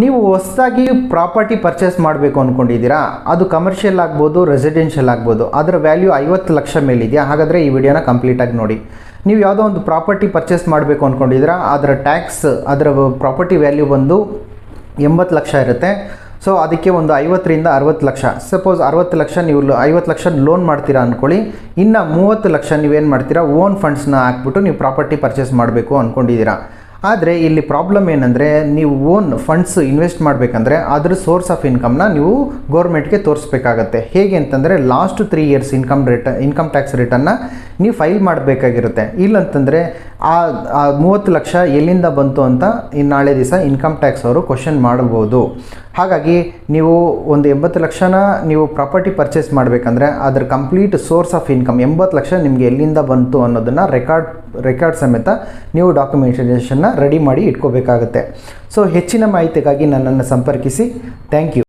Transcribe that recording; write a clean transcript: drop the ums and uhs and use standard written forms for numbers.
ನೀವು ಹೊಸದಾಗಿ property purchase ಮಾಡಬೇಕು ಅಂದ್ಕೊಂಡಿದ್ದೀರಾ, ಅದು ಕಮರ್ಷಿಯಲ್ ಆಗ್ಬೋದು, ರೆಸಿಡೆನ್ಷಿಯಲ್ ಆಗ್ಬೋದು, ಅದರ ವ್ಯಾಲ್ಯೂ 50 ಲಕ್ಷ ಮೇಲಿದೆಯಾ? ಹಾಗಾದರೆ ಈ ವಿಡಿಯೋನ ಕಂಪ್ಲೀಟಾಗಿ ನೋಡಿ. ನೀವು ಯಾವುದೋ ಒಂದು ಪ್ರಾಪರ್ಟಿ ಪರ್ಚೇಸ್ ಮಾಡಬೇಕು ಅಂದ್ಕೊಂಡಿದ್ದೀರಾ, ಅದರ ಟ್ಯಾಕ್ಸ್, ಅದರ ಪ್ರಾಪರ್ಟಿ ವ್ಯಾಲ್ಯೂ ಬಂದು 80 ಲಕ್ಷ ಇರುತ್ತೆ. ಸೊ ಅದಕ್ಕೆ ಒಂದು 50ರಿಂದ 60 ಲಕ್ಷ, ಸಪೋಸ್ 60 ಲಕ್ಷ ನೀವು 50 ಲಕ್ಷ ಲೋನ್ ಮಾಡ್ತೀರಾ ಅಂದ್ಕೊಳ್ಳಿ, ಇನ್ನು 30 ಲಕ್ಷ ನೀವೇನು ಮಾಡ್ತೀರಾ, ಓನ್ ಫಂಡ್ಸ್ನ ಹಾಕ್ಬಿಟ್ಟು ನೀವು ಪ್ರಾಪರ್ಟಿ ಪರ್ಚೇಸ್ ಮಾಡಬೇಕು ಅಂದ್ಕೊಂಡಿದ್ದೀರಾ. ಆದರೆ ಇಲ್ಲಿ ಪ್ರಾಬ್ಲಮ್ ಏನಂದರೆ, ನೀವು ಓನ್ ಫಂಡ್ಸ್ ಇನ್ವೆಸ್ಟ್ ಮಾಡಬೇಕಂದ್ರೆ ಅದರ ಸೋರ್ಸ್ ಆಫ್ ಇನ್ಕಮ್ನ ನೀವು ಗೌರ್ಮೆಂಟ್ಗೆ ತೋರಿಸ್ಬೇಕಾಗತ್ತೆ. ಹೇಗೆ ಅಂತಂದರೆ ಲಾಸ್ಟ್ 3 ಇಯರ್ಸ್ ಇನ್ಕಮ್ ಟ್ಯಾಕ್ಸ್ ರಿಟರ್ನ್ನ ನೀವು ಫೈಲ್ ಮಾಡಬೇಕಾಗಿರುತ್ತೆ. ಇಲ್ಲಂತಂದರೆ ಆ 30 ಲಕ್ಷ ಎಲ್ಲಿಂದ ಬಂತು ಅಂತ ನಾಳೆ ದಿವಸ ಇನ್ಕಮ್ ಟ್ಯಾಕ್ಸ್ ಅವರು ಕ್ವಶನ್ ಮಾಡ್ಬೋದು. ಹಾಗಾಗಿ ನೀವು ಒಂದು 80 ಲಕ್ಷನ ನೀವು ಪ್ರಾಪರ್ಟಿ ಪರ್ಚೇಸ್ ಮಾಡಬೇಕಂದ್ರೆ ಅದರ complete source of income 80 lakh ನಿಮಗೆ ಎಲ್ಲಿಂದ ಬಂತು ಅನ್ನೋದನ್ನು ರೆಕಾರ್ಡ್ ಸಮೇತ ನೀವು ಡಾಕ್ಯುಮೆಂಟೇಷನ್ನ ರೆಡಿ ಮಾಡಿ ಇಟ್ಕೋಬೇಕಾಗುತ್ತೆ. ಸೊ ಹೆಚ್ಚಿನ ಮಾಹಿತಿಗಾಗಿ ನನ್ನನ್ನು ಸಂಪರ್ಕಿಸಿ. Thank you.